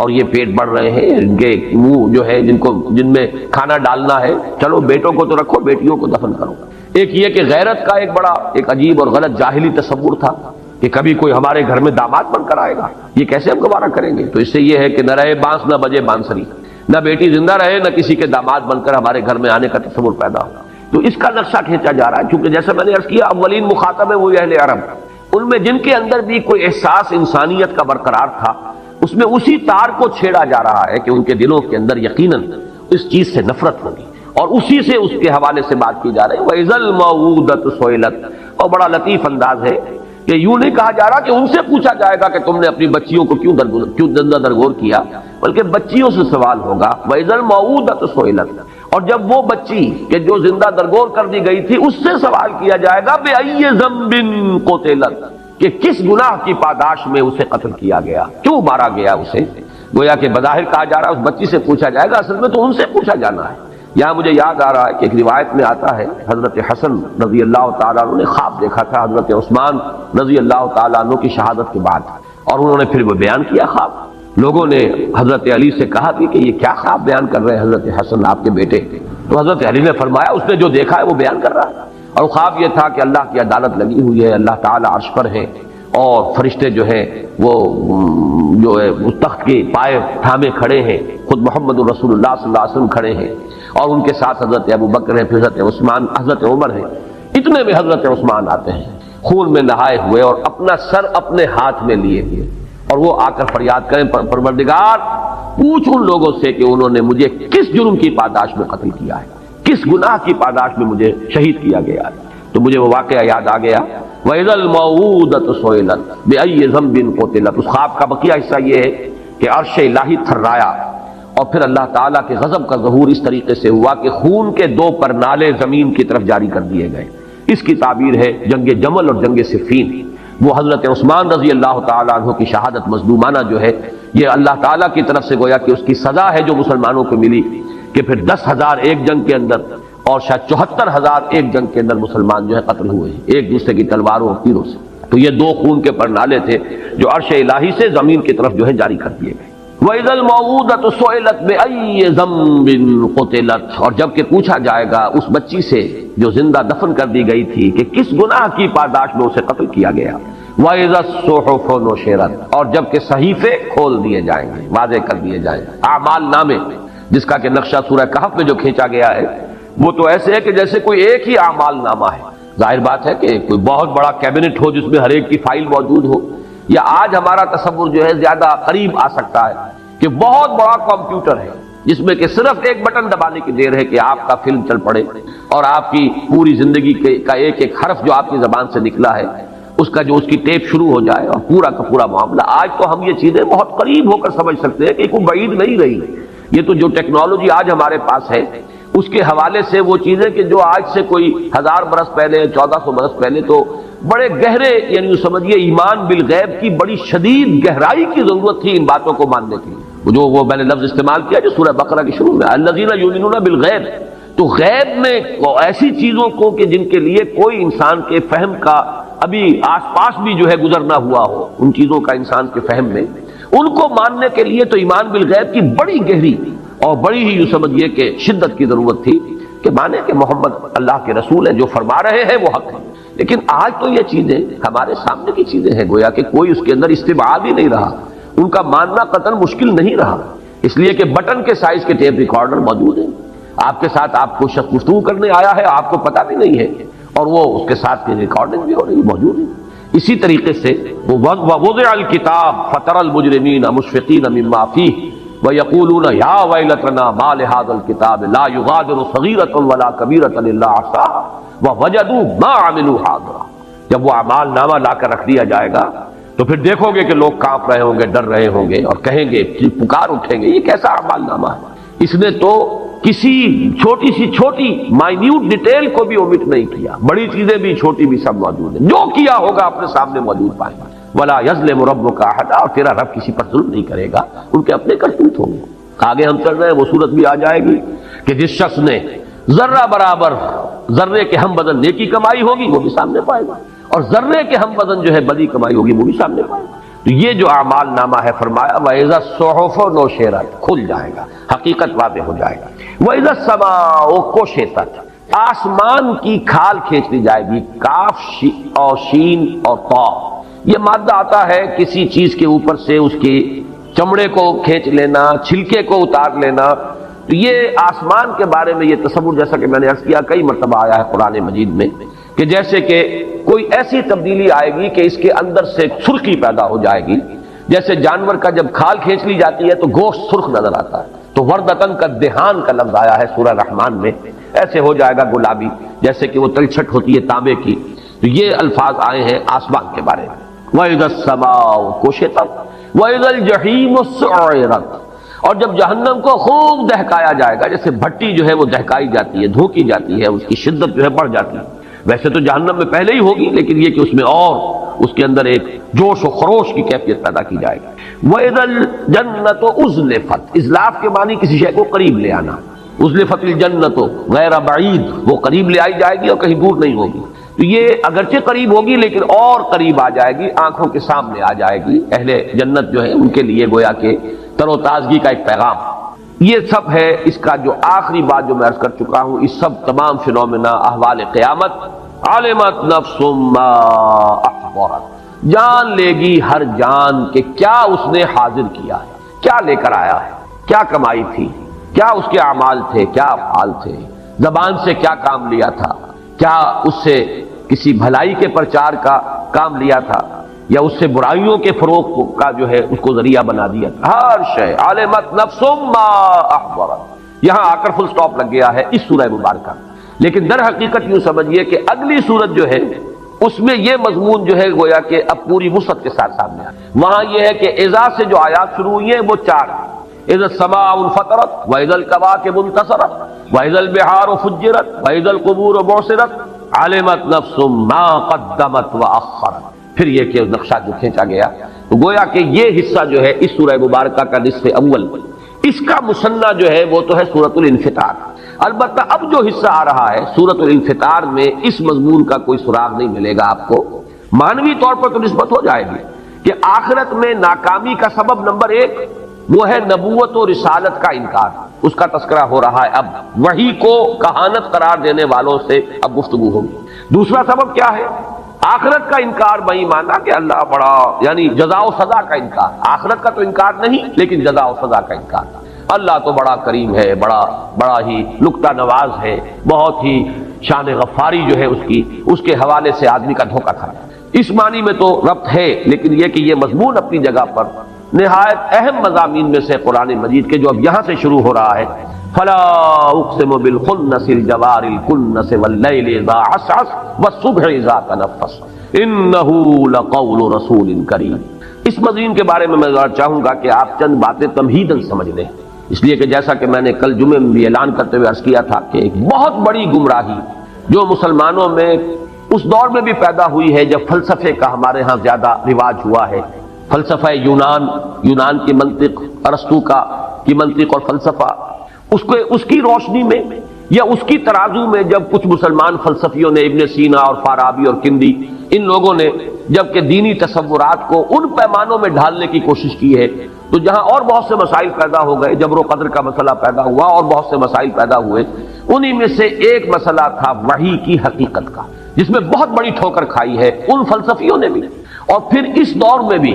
اور یہ پیٹ بڑھ رہے ہیں، ان کے منہ جو ہے جن میں کھانا ڈالنا ہے، چلو بیٹوں کو تو رکھو، بیٹیوں کو دفن کرو۔ ایک یہ کہ غیرت کا ایک بڑا ایک عجیب اور غلط جاہلی تصور تھا کہ کبھی کوئی ہمارے گھر میں داماد بن کر آئے گا، یہ کیسے ہم گوارا کریں گے؟ تو اس سے یہ ہے کہ نہ رہے بانس نہ بجے بانسری، نہ بیٹی زندہ رہے نہ کسی کے داماد بن کر ہمارے گھر میں آنے کا تصور پیدا ہو۔ تو اس کا نقشہ کھینچا جا رہا ہے، چونکہ جیسے میں نے عرض کیا اولین مخاطب ہے وہ اہل عرب، ان میں جن کے اندر بھی کوئی احساس انسانیت کا برقرار تھا، اس میں اسی تار کو چھیڑا جا رہا ہے کہ ان کے دلوں کے اندر یقیناً اس چیز سے نفرت ہوگی، اور اسی سے اس کے حوالے سے بات کی جا رہی ہے۔ وَإِذَا الْمَوْءُودَةُ سُئِلَتْ، اور بڑا لطیف انداز ہے کہ یوں نہیں کہا جا رہا کہ ان سے پوچھا جائے گا کہ تم نے اپنی بچیوں کو کیوں زندہ درگور کیا، بلکہ بچیوں سے سوال ہوگا۔ وَإِذَا الْمَوْءُودَةُ سُئِلَتْ، اور جب وہ بچی کہ جو زندہ درگور کر دی گئی تھی اس سے سوال کیا جائے گا بِأَيِّ ذَنبٍ قُتِلَتْ، کہ کس گناہ کی پاداش میں اسے قتل کیا گیا، کیوں مارا گیا اسے۔ گویا کہ بظاہر کہا جا رہا ہے اس بچی سے پوچھا جائے گا، اصل میں تو ان سے پوچھا جانا ہے۔ یہاں مجھے یاد آ رہا ہے کہ ایک روایت میں آتا ہے حضرت حسن رضی اللہ تعالیٰ عنہ نے خواب دیکھا تھا حضرت عثمان رضی اللہ تعالیٰ عنہ کی شہادت کے بعد، اور انہوں نے پھر وہ بیان کیا خواب۔ لوگوں نے حضرت علی سے کہا کہ یہ کیا خواب بیان کر رہے ہیں حضرت حسن آپ کے بیٹے؟ تو حضرت علی نے فرمایا اس نے جو دیکھا ہے وہ بیان کر رہا ہے، اور خواب یہ تھا کہ اللہ کی عدالت لگی ہوئی ہے، اللہ تعالیٰ عرش پر ہے، اور فرشتے جو ہیں وہ جو ہے اس تخت کے پائے تھامے کھڑے ہیں، خود محمد رسول اللہ صلی اللہ علیہ وسلم کھڑے ہیں، اور ان کے ساتھ حضرت ابو بکر ہیں، پھر حضرت عثمان، حضرت عمر ہیں۔ اتنے میں حضرت عثمان آتے ہیں خون میں نہائے ہوئے اور اپنا سر اپنے ہاتھ میں لیے ہوئے، اور وہ آ کر فریاد کریں پروردگار پوچھ ان لوگوں سے کہ انہوں نے مجھے کس جرم کی پاداش میں قتل کیا ہے، کس گناہ کی پاداش میں مجھے شہید کیا گیا ہے۔ تو مجھے وہ واقعہ یاد آ گیا، وَإِذَا الْمَوْءُودَةُ سُئِلَتْ بِأَيِّ ذَنبٍ قُتِلَتْ۔ اس خواب کا بقیہ حصہ یہ ہے کہ عرش الہی تھرایا، اور پھر اللہ تعالیٰ کے غضب کا ظہور اس طریقے سے ہوا کہ خون کے دو پرنالے زمین کی طرف جاری کر دیے گئے۔ اس کی تعبیر ہے جنگ جمل اور جنگ صفین۔ وہ حضرت عثمان رضی اللہ تعالیٰ عنہ کی شہادت مظلومانہ جو ہے، یہ اللہ تعالیٰ کی طرف سے گویا کہ اس کی سزا ہے جو مسلمانوں کو ملی، کہ پھر 10,000 ایک جنگ کے اندر اور شاید 74,000 ایک جنگ کے اندر مسلمان جو ہے قتل ہوئے ہیں ایک دوسرے کی تلواروں اور تیروں سے۔ تو یہ دو خون کے پرنالے تھے جو عرش الہی سے زمین کی طرف جو ہے جاری کر دیے گئے۔ وَإِذَا الْمَوْءُودَةُ سُئِلَتْ بِأَيِّ ذَنبٍ قُتِلَتْ، اور جب کہ پوچھا جائے گا اس بچی سے جو زندہ دفن کر دی گئی تھی کہ کس گناہ کی پاداش میں اسے قتل کیا گیا۔ وَإِذَا الصُّحُفُ نُشِرَتْ، اور جب کہ صحیفے کھول دیے جائیں گے، واضح کر دیے جائیں گے، اعمال نامے، جس کا کہ نقشہ سورہ کہف میں جو کھینچا گیا ہے وہ تو ایسے ہے کہ جیسے کوئی ایک ہی اعمال نامہ ہے۔ ظاہر بات ہے کہ کوئی بہت بڑا کیبنٹ ہو جس میں ہر ایک کی فائل موجود ہو، یا آج ہمارا تصور جو ہے زیادہ قریب آ سکتا ہے کہ بہت بڑا کمپیوٹر ہے جس میں کہ صرف ایک بٹن دبانے کی دیر ہے کہ آپ کا فلم چل پڑے، اور آپ کی پوری زندگی کا ایک ایک حرف جو آپ کی زبان سے نکلا ہے اس کا جو اس کی ٹیپ شروع ہو جائے، اور پورا کا پورا معاملہ۔ آج تو ہم یہ چیزیں بہت قریب ہو کر سمجھ سکتے ہیں کہ کوئی بعید نہیں رہی۔ یہ تو جو ٹیکنالوجی آج ہمارے پاس ہے اس کے حوالے سے وہ چیزیں کہ جو آج سے کوئی 1000 برس پہلے 1400 برس پہلے تو بڑے گہرے، یعنی سمجھیے ایمان بالغیب کی بڑی شدید گہرائی کی ضرورت تھی ان باتوں کو ماننے کے لیے۔ جو وہ میں نے لفظ استعمال کیا جو سورہ بقرہ کی شروع میں الذین یؤمنون بالغیب، تو غیب میں ایسی چیزوں کو کہ جن کے لیے کوئی انسان کے فہم کا ابھی آس پاس بھی جو ہے گزرنا ہوا ہو، ان چیزوں کا انسان کے فہم میں، ان کو ماننے کے لیے تو ایمان بالغیب کی بڑی گہری اور بڑی ہی یوں سمجھیے کہ شدت کی ضرورت تھی کہ مانے کہ محمد اللہ کے رسول ہیں، جو فرما رہے ہیں وہ حق ہے۔ لیکن آج تو یہ چیزیں ہمارے سامنے کی چیزیں ہیں، گویا کہ کوئی اس کے اندر استبعاد ہی نہیں رہا، ان کا ماننا قطعاً مشکل نہیں رہا، اس لیے کہ بٹن کے سائز کے ٹیپ ریکارڈر موجود ہیں، آپ کے ساتھ آپ کو شخص گفتگو کرنے آیا ہے، آپ کو پتہ بھی نہیں ہے، اور وہ اس کے ساتھ ریکارڈنگ بھی ہو رہی موجود ہے۔ اسی طریقے سے وَوَضِعَ الْكِتَابَ فَتَرَى الْمُجْرِمِينَ مُشْفِقِينَ مِمَّا فِيهِ وَيَقُولُونَ يَا وَيْلَتَنَا مَا لِهَذَا الْكِتَابِ لَا يُغَادِرُ صَغِيرَةً وَلَا كَبِيرَةً إِلَّا أَحْصَاهَا وَوَجَدُوا مَا عَمِلُوا حَاضِرًا۔ جب وہ اعمال نامہ لا کر رکھ دیا جائے گا تو پھر دیکھو گے کہ لوگ کانپ رہے ہوں گے، ڈر رہے ہوں گے، اور کہیں گے، پکار اٹھیں گے، یہ کیسا اعمال نامہ ہے، اس نے تو کسی چھوٹی سی چھوٹی مائنیوٹ ڈیٹیل کو بھی اومٹ نہیں کیا، بڑی چیزیں بھی چھوٹی بھی سب موجود ہیں، جو کیا ہوگا اپنے سامنے موجود پائیں گے۔ ولا یظلم ربک احدا، اور تیرا رب کسی پر ظلم نہیں کرے گا، ان کے اپنے کرتوت ہوں گے۔ آگے ہم چل رہے ہیں، وہ صورت بھی آ جائے گی کہ جس شخص نے ذرہ برابر ذرے کے ہم وزن نیکی کمائی ہوگی وہ بھی سامنے پائے گا، اور ذرے کے ہم وزن جو ہے بدی کمائی ہوگی وہ بھی سامنے پائے گا۔ تو یہ جو اعمال نامہ ہے، فرمایا وَإِذَا الصُّحُفُ نُشِرَتْ، کھل جائے گا، حقیقت واضح ہو جائے گا۔ وَإِذَا السَّمَاءُ كُشِطَتْ، آسمان کی کھال کھینچ لی جائے گی، کاف اور شین اور طا، یہ مادہ آتا ہے کسی چیز کے اوپر سے اس کی چمڑے کو کھینچ لینا، چھلکے کو اتار لینا۔ تو یہ آسمان کے بارے میں یہ تصور، جیسا کہ میں نے عرض کیا، کئی مرتبہ آیا ہے قرآن مجید میں، کہ جیسے کہ کوئی ایسی تبدیلی آئے گی کہ اس کے اندر سے سرخی پیدا ہو جائے گی، جیسے جانور کا جب کھال کھینچ لی جاتی ہے تو گوشت سرخ نظر آتا ہے، تو وردتن کا دہان کا لفظ آیا ہے سورہ رحمان میں، ایسے ہو جائے گا گلابی، جیسے کہ وہ تلچھٹ ہوتی ہے تانبے کی۔ تو یہ الفاظ آئے ہیں آسمان کے بارے میں۔ وَإِذَا السَّمَاءُ كُشِطَتْ وَإِذَا الْجَحِيمُ سُعِّرَتْ، اور جب جہنم کو خوب دہکایا جائے گا، جیسے بھٹی جو ہے وہ دہکائی جاتی ہے، دھوکی جاتی ہے، اس کی شدت جو ہے بڑھ جاتی ہے، ویسے تو جہنم میں پہلے ہی ہوگی، لیکن یہ کہ اس میں اور اس کے اندر ایک جوش و خروش کی کیفیت پیدا کی جائے گی۔ وَإِذَا الْجَنَّةُ أُزْلِفَتْ، ازلاف کے معنی کسی شے کو قریب لے آنا، ازلفت الجنت غیر بعید، وہ قریب لے آئی جائے گی اور کہیں دور نہیں ہوگی۔ تو یہ اگرچہ قریب ہوگی لیکن اور قریب آ جائے گی، آنکھوں کے سامنے آ جائے گی۔ اہل جنت جو ہے ان کے لیے گویا کہ تر و تازگی کا ایک پیغام۔ یہ سب ہے اس کا جو آخری بات جو میں عرض کر چکا ہوں، اس سب تمام فنومنا احوال قیامت۔ علمت نفس ما احضرت، جان لے گی ہر جان کہ کیا اس نے حاضر کیا ہے، کیا لے کر آیا ہے، کیا کمائی تھی، کیا اس کے اعمال تھے، کیا افعال تھے، زبان سے کیا کام لیا تھا، کیا اس سے کسی بھلائی کے پرچار کا کام لیا تھا یا اس سے برائیوں کے فروغ کا جو ہے اس کو ذریعہ بنا دیا تھا۔ ہر شے علمت نفس ما احضرت، یہاں آ کر فل سٹاپ لگ گیا ہے اس سورہ مبارکہ، لیکن در حقیقت یوں سمجھیے کہ اگلی سورت جو ہے اس میں یہ مضمون جو ہے گویا کہ اب پوری وسعت کے ساتھ سامنے آیا۔ وہاں یہ ہے کہ اذا سے جو آیات شروع ہوئی ہیں وہ 4 ہیں، اذا السماء انفطرت واذا الكواكب انتصرت واذا البحار فجرت واذا القبور بعثرت علمت نفس ما قدمت واخرت۔ پھر یہ کہ نقشہ جو کھینچا گیا، تو گویا کہ یہ حصہ جو ہے اس سورہ مبارکہ کا نصف اول، اس کا مثنیٰ جو ہے وہ تو ہے سورۃ الانفطار۔ البتہ اب جو حصہ آ رہا ہے سورۃ الانفطار میں اس مضمون کا کوئی سراغ نہیں ملے گا آپ کو، معنوی طور پر تو نسبت ہو جائے گی کہ آخرت میں ناکامی کا سبب نمبر 1 وہ ہے نبوت و رسالت کا انکار، اس کا تذکرہ ہو رہا ہے۔ اب وحی کو کہانت قرار دینے والوں سے اب گفتگو ہوگی۔ دوسرا سبب کیا ہے؟ آخرت کا انکار بئی مانا کہ اللہ بڑا، یعنی جزا و سزا کا انکار، آخرت کا تو انکار نہیں لیکن جزا و سزا کا انکار۔ اللہ تو بڑا کریم ہے، بڑا ہی نکتہ نواز ہے، بہت ہی شان غفاری جو ہے اس کے حوالے سے آدمی کا دھوکہ کھا، اس معنی میں تو ربط ہے، لیکن یہ کہ یہ مضمون اپنی جگہ پر نہایت اہم مضامین میں سے قرآن مجید کے جو اب یہاں سے شروع ہو رہا ہے، فلا اقسم بالخنس الجوار الکنس واللیل اذا عسعس والصبح اذا تنفس انہ لقول رسول کریم۔ اس مضمون کے بارے میں ذرا چاہوں گا کہ آپ چند باتیں تمہیداً سمجھ لیں، اس لیے کہ جیسا کہ میں نے کل جمعے میں بھی اعلان کرتے ہوئے عرض کیا تھا کہ ایک بہت بڑی گمراہی جو مسلمانوں میں اس دور میں بھی پیدا ہوئی ہے جب فلسفے کا ہمارے ہاں زیادہ رواج ہوا ہے، فلسفہ یونان کی منطق، ارسطو کی منطق اور فلسفہ، اس کی روشنی میں یا اس کی ترازو میں جب کچھ مسلمان فلسفیوں نے، ابن سینا اور فارابی اور کندی، ان لوگوں نے جب کہ دینی تصورات کو ان پیمانوں میں ڈھالنے کی کوشش کی ہے، تو جہاں اور بہت سے مسائل پیدا ہو گئے، جبر و قدر کا مسئلہ پیدا ہوا اور بہت سے مسائل پیدا ہوئے، انہی میں سے ایک مسئلہ تھا وحی کی حقیقت کا، جس میں بہت بڑی ٹھوکر کھائی ہے ان فلسفیوں نے بھی۔ اور پھر اس دور میں بھی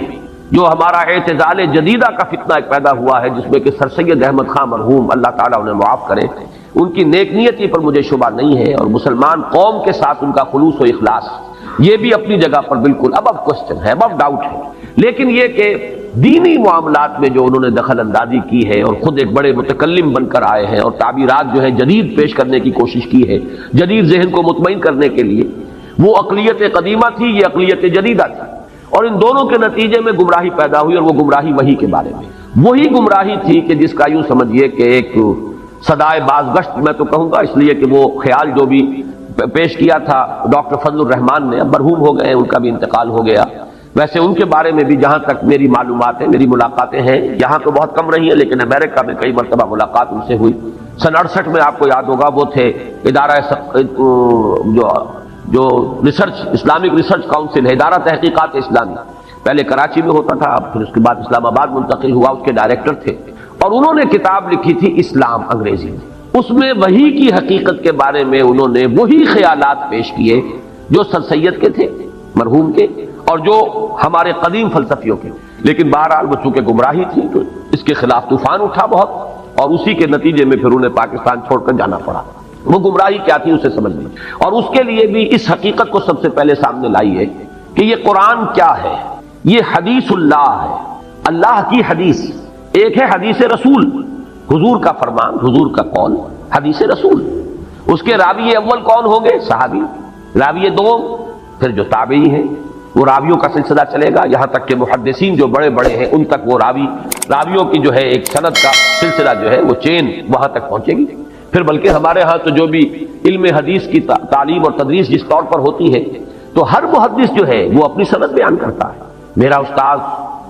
جو ہمارا اعتزال جدیدہ کا فتنہ ایک پیدا ہوا ہے، جس میں کہ سر سید احمد خان مرحوم اللہ تعالیٰ انہیں معاف کرے، ان کی نیک نیتی پر مجھے شبہ نہیں ہے، اور مسلمان قوم کے ساتھ ان کا خلوص و اخلاص یہ بھی اپنی جگہ پر بالکل اب کوشچن ہے، اب ڈاؤٹ ہے، لیکن یہ کہ دینی معاملات میں جو انہوں نے دخل اندازی کی ہے اور خود ایک بڑے متکلم بن کر آئے ہیں اور تعبیرات جو ہے جدید پیش کرنے کی کوشش کی ہے جدید ذہن کو مطمئن کرنے کے لیے، وہ عقلیت قدیمہ تھی، یہ عقلیت جدیدہ تھی، اور ان دونوں کے نتیجے میں گمراہی پیدا ہوئی، اور وہ گمراہی وحی کے بارے میں وہی گمراہی تھی کہ جس کا یوں سمجھیے کہ ایک صدائے بازگشت میں تو کہوں گا، اس لیے کہ وہ خیال جو بھی پیش کیا تھا ڈاکٹر فضل الرحمان نے، اب مرحوم ہو گئے، ان کا بھی انتقال ہو گیا۔ ویسے ان کے بارے میں بھی جہاں تک میری معلومات ہیں، میری ملاقاتیں ہیں، یہاں تو بہت کم رہی ہیں لیکن امریکہ میں کئی مرتبہ ملاقات ان سے ہوئی۔ سن 68 میں آپ کو یاد ہوگا وہ تھے ادارہ جو ریسرچ، اسلامک ریسرچ کاؤنسل ہے، ادارہ تحقیقات اسلامی، پہلے کراچی میں ہوتا تھا، پھر اس کے بعد اسلام آباد منتقل ہوا، اس کے ڈائریکٹر تھے، اور انہوں نے کتاب لکھی تھی اسلام انگریزی میں۔ اس میں وحی کی حقیقت کے بارے میں انہوں نے وہی خیالات پیش کیے جو سر سید کے تھے مرحوم کے، اور جو ہمارے قدیم فلسفیوں کے، لیکن بہرحال وہ چونکہ گمراہی تھی تو اس کے خلاف طوفان اٹھا بہت، اور اسی کے نتیجے میں پھر انہیں پاکستان چھوڑ کر جانا پڑا۔ وہ گمراہی کیا تھی اسے سمجھ لیں، اور اس کے لیے بھی اس حقیقت کو سب سے پہلے سامنے لائی ہے کہ یہ قرآن کیا ہے، یہ حدیث اللہ ہے، اللہ کی حدیث۔ ایک ہے حدیث رسول، حضور کا فرمان، حضور کا قول، حدیث رسول۔ اس کے راوی اول کون ہوں گے؟ صحابی۔ راوی دوم پھر جو تابعی ہیں، وہ راویوں کا سلسلہ چلے گا یہاں تک کہ محدثین جو بڑے بڑے ہیں ان تک وہ راویوں کی جو ہے ایک سند کا سلسلہ جو ہے وہ چین وہاں تک پہنچے گی۔ پھر بلکہ ہمارے ہاں تو جو بھی علم حدیث کی تعلیم اور تدریس جس طور پر ہوتی ہے تو ہر محدث جو ہے وہ اپنی سند بیان کرتا ہے، میرا استاذ،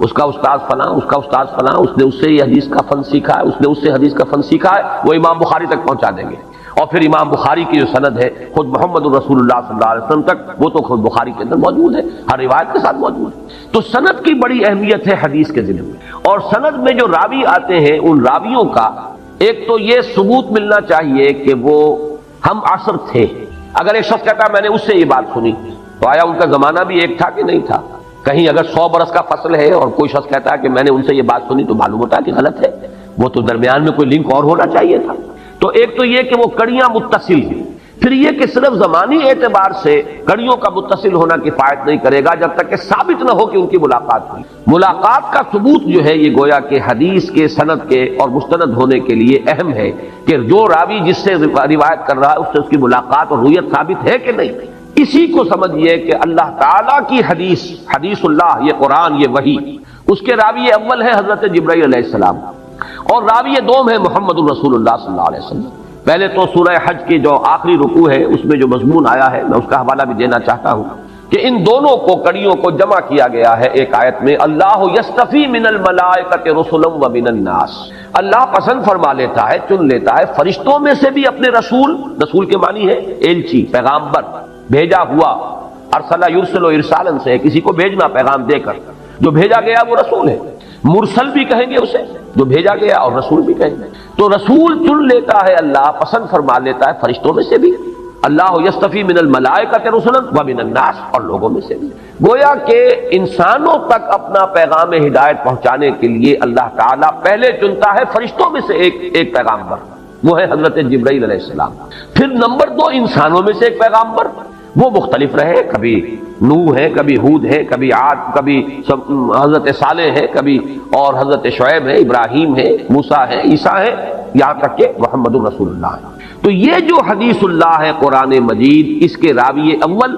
اس کا استاذ فلاں، اس کا استاذ فلاں، اس نے اس سے یہ حدیث کا فن سیکھا ہے، اس نے اس سے حدیث کا فن سیکھا ہے، وہ امام بخاری تک پہنچا دیں گے، اور پھر امام بخاری کی جو سند ہے خود محمد الرسول اللہ صلی اللہ علیہ وسلم تک، وہ تو خود بخاری کے اندر موجود ہے، ہر روایت کے ساتھ موجود ہے۔ تو سند کی بڑی اہمیت ہے حدیث کے ذمے میں، اور سند میں جو راوی آتے ہیں ان راویوں کا ایک تو یہ ثبوت ملنا چاہیے کہ وہ ہم عصر تھے۔ اگر ایک شخص کہتا ہے میں نے اس سے یہ بات سنی تو آیا ان کا زمانہ بھی ایک تھا کہ نہیں تھا؟ کہیں اگر 100 برس کا فصل ہے اور کوئی شخص کہتا ہے کہ میں نے ان سے یہ بات سنی تو معلوم ہوتا ہے کہ غلط ہے، وہ تو درمیان میں کوئی لنک اور ہونا چاہیے تھا۔ تو ایک تو یہ کہ وہ کڑیاں متصل ہیں، پھر یہ کہ صرف زمانی اعتبار سے کڑیوں کا متصل ہونا کفایت نہیں کرے گا جب تک کہ ثابت نہ ہو کہ ان کی ملاقات ہوئی۔ ملاقات کا ثبوت جو ہے یہ گویا کہ حدیث کے سند کے اور مستند ہونے کے لیے اہم ہے کہ جو راوی جس سے روایت کر رہا ہے اس سے اس کی ملاقات اور رویت ثابت ہے کہ نہیں۔ اسی کو سمجھیے کہ اللہ تعالیٰ کی حدیث، حدیث اللہ، یہ قرآن، یہ وحی، اس کے راوی اول ہے حضرت جبرائیل علیہ السلام، اور راوی دوم ہے محمد الرسول اللہ صلی اللہ علیہ وسلم۔ پہلے تو سورہ حج کی جو آخری رکوع ہے اس میں جو مضمون آیا ہے میں اس کا حوالہ بھی دینا چاہتا ہوں کہ ان دونوں کو کڑیوں کو جمع کیا گیا ہے ایک آیت میں، اللہ یستفی من الملائکۃ رسلا ومن الناس، اللہ پسند فرما لیتا ہے، چن لیتا ہے فرشتوں میں سے بھی اپنے رسول، رسول کے معنی ہے ایلچی، پیغامبر، بھیجا ہوا، ارسل یرسل ارسالا سے کسی کو بھیجنا پیغام دے کر، جو بھیجا گیا وہ رسول ہے، مرسل بھی کہیں گے اسے جو بھیجا گیا، اور رسول بھی کہیں گے۔ تو رسول چن لیتا ہے اللہ، پسند فرما لیتا ہے فرشتوں میں سے بھی، اللہ یستفی من الملائکۃ رسلا ومن الناس، اور لوگوں میں سے بھی۔ گویا کہ انسانوں تک اپنا پیغام ہدایت پہنچانے کے لیے اللہ تعالیٰ پہلے چنتا ہے فرشتوں میں سے ایک پیغامبر، وہ ہے حضرت جبرائیل علیہ السلام۔ پھر نمبر 2 انسانوں میں سے ایک پیغامبر، وہ مختلف رہے، کبھی نوح ہے، کبھی ہود ہے، کبھی عاد، کبھی حضرت صالح ہے، کبھی اور حضرت شعیب ہے، ابراہیم ہے، موسیٰ ہے، عیسیٰ ہے، یہاں تک کہ محمد الرسول اللہ ہے۔ تو یہ جو حدیث اللہ ہے قرآن مجید، اس کے راوی اول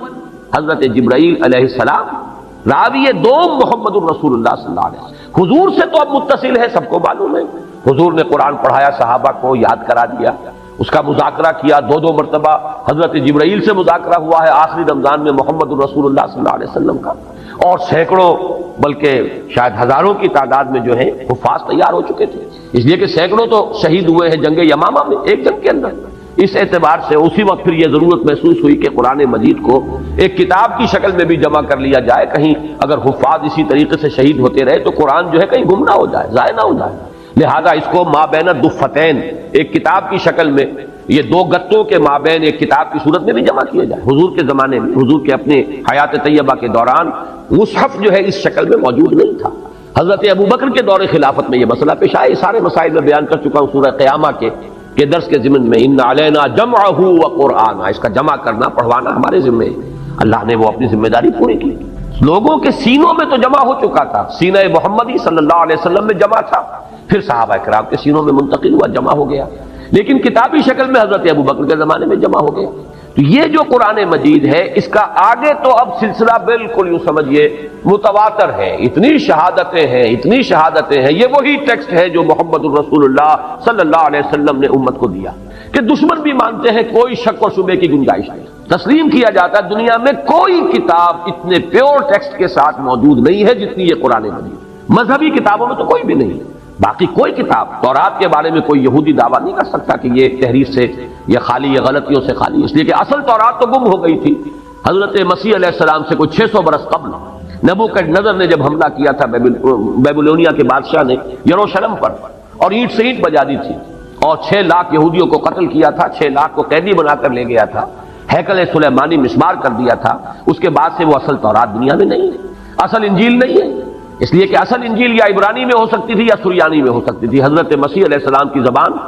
حضرت جبرائیل علیہ السلام، راوی دوم محمد الرسول اللہ صلی اللہ علیہ وسلم۔ حضور سے تو اب متصل ہے، سب کو معلوم ہے، حضور نے قرآن پڑھایا، صحابہ کو یاد کرا دیا، اس کا مذاکرہ کیا، 2 مرتبہ حضرت جبرائیل سے مذاکرہ ہوا ہے آخری رمضان میں محمد الرسول اللہ صلی اللہ علیہ وسلم کا، اور سینکڑوں بلکہ شاید ہزاروں کی تعداد میں جو ہے حفاظ تیار ہو چکے تھے، اس لیے کہ سینکڑوں تو شہید ہوئے ہیں جنگ یمامہ میں، ایک جنگ کے اندر۔ اس اعتبار سے اسی وقت پھر یہ ضرورت محسوس ہوئی کہ قرآن مجید کو ایک کتاب کی شکل میں بھی جمع کر لیا جائے، کہیں اگر حفاظ اسی طریقے سے شہید ہوتے رہے تو قرآن جو ہے کہیں گم نہ ہو جائے، ضائع نہ ہو جائے، لہذا اس کو ما بین الدفتین، ایک کتاب کی شکل میں، یہ 2 گتوں کے مابین ایک کتاب کی صورت میں بھی جمع کیا جائے۔ حضور کے زمانے میں، حضور کے اپنے حیات طیبہ کے دوران مصحف جو ہے اس شکل میں موجود نہیں تھا۔ حضرت ابوبکر کے دور خلافت میں یہ مسئلہ پیش آیا، یہ سارے مسائل میں بیان کر چکا ہوں سورہ قیامہ کے درس کے ضمن میں، ان علینا جمعہ وقرآن، اس کا جمع کرنا پڑھوانا ہمارے ذمہ ہے۔ اللہ نے وہ اپنی ذمہ داری پوری کی، لوگوں کے سینوں میں تو جمع ہو چکا تھا، سینہ محمدی صلی اللہ علیہ وسلم میں جمع تھا، پھر صحابہ کرام کے سینوں میں منتقل ہوا، جمع ہو گیا، لیکن کتابی شکل میں حضرت ابوبکر کے زمانے میں جمع ہو گیا۔ تو یہ جو قرآن مجید ہے اس کا آگے تو اب سلسلہ بالکل یوں سمجھیے متواتر ہے، اتنی شہادتیں ہیں، یہ وہی ٹیکسٹ ہے جو محمد الرسول اللہ صلی اللہ علیہ وسلم نے امت کو دیا، کہ دشمن بھی مانتے ہیں، کوئی شک و شبے کی گنجائش نہیں، تسلیم کیا جاتا ہے دنیا میں کوئی کتاب اتنے پیور ٹیکسٹ کے ساتھ موجود نہیں ہے جتنی یہ قرآن مجید۔ مذہبی کتابوں میں تو کوئی بھی نہیں، باقی کوئی کتاب، تورات کے بارے میں کوئی یہودی دعویٰ نہیں کر سکتا کہ یہ تحریف سے یہ خالی، یہ غلطیوں سے خالی، اس لیے کہ اصل تورات تو گم ہو گئی تھی حضرت مسیح علیہ السلام سے کوئی 600 برس قبل۔ نبوکدنضر نے جب حملہ کیا تھا بیبلونیا کے بادشاہ نے یروشلم پر، اور اینٹ سے اینٹ بجا دی تھی، اور 6 لاکھ یہودیوں کو قتل کیا تھا، 6 لاکھ کو قیدی بنا کر لے گیا تھا، ہیکل سلیمانی مسمار کر دیا تھا، اس کے بعد سے وہ اصل تورات دنیا میں نہیں ہے، اصل انجیل نہیں ہے، اس لیے کہ اصل انجیل یا عبرانی میں ہو سکتی تھی یا سریانی میں ہو سکتی تھی۔ حضرت مسیح علیہ السلام کی زبان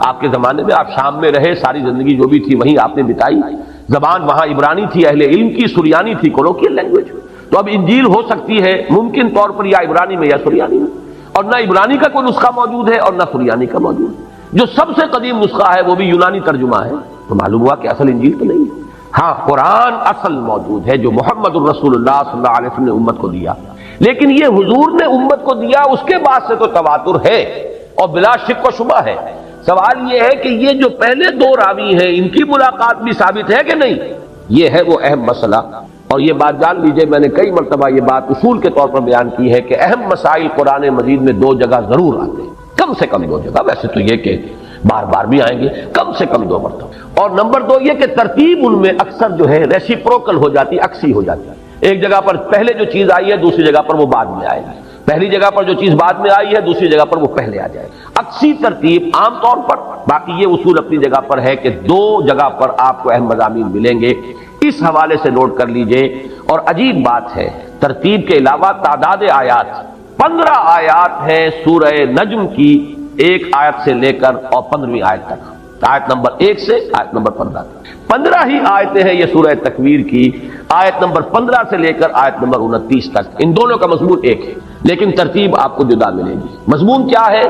آپ کے زمانے میں، آپ شام میں رہے، ساری زندگی جو بھی تھی وہیں آپ نے بتائی، زبان وہاں عبرانی تھی، اہل علم کی، سریانی تھی، کولوکیل لینگویج۔ تو اب انجیل ہو سکتی ہے ممکن طور پر یا عبرانی میں یا سریانی میں، اور نہ عبرانی کا کوئی نسخہ موجود ہے اور نہ سریانی کا موجود ہے، جو سب سے قدیم نسخہ ہے وہ بھی یونانی ترجمہ ہے، تو معلوم ہوا کہ اصل انجیل تو نہیں ہے۔ ہاں قرآن اصل موجود ہے جو محمد الرسول اللہ صلی اللہ علیہ وسلم نے امت کو دیا، لیکن یہ حضور نے امت کو دیا اس کے بعد سے تو تواتر ہے اور بلا شک و شبہ ہے۔ سوال یہ ہے کہ یہ جو پہلے 2 راوی ہیں ان کی ملاقات بھی ثابت ہے کہ نہیں، یہ ہے وہ اہم مسئلہ۔ اور یہ بات جان لیجئے، میں نے کئی مرتبہ یہ بات اصول کے طور پر بیان کی ہے کہ اہم مسائل قرآن مجید میں 2 جگہ ضرور آتے ہیں، کم سے کم 2 جگہ، ویسے تو یہ کہ بار بار بھی آئیں گے، کم سے کم 2 مرتبہ۔ اور نمبر 2 یہ کہ ترتیب ان میں اکثر جو ہے ریسیپروکل ہو جاتی، عکسی ہو جاتی ہے، ایک جگہ پر پہلے جو چیز آئی ہے دوسری جگہ پر وہ بعد میں آئے گی، پہلی جگہ پر جو چیز بعد میں آئی ہے دوسری جگہ پر وہ پہلے آ جائے گی، عکسی ترتیب عام طور پر۔ باقی یہ اصول اپنی جگہ پر ہے کہ 2 جگہ پر آپ کو اہم مضامین ملیں گے، اس حوالے سے نوٹ کر لیجئے۔ اور عجیب بات ہے، ترتیب کے علاوہ تعداد آیات 15 آیات ہیں سورہ نجم کی، 1 آیت سے لے کر اور 15ویں آیت تک، آیت نمبر 1 سے آیت نمبر 15 تک 15 ہی آیتیں ہیں یہ سورہ تکویر کی، آیت نمبر 15 سے لے کر آیت نمبر 29 تک، ان دونوں کا مضمون ایک ہے لیکن ترتیب آپ کو جدا ملے گی۔ مضمون کیا ہے؟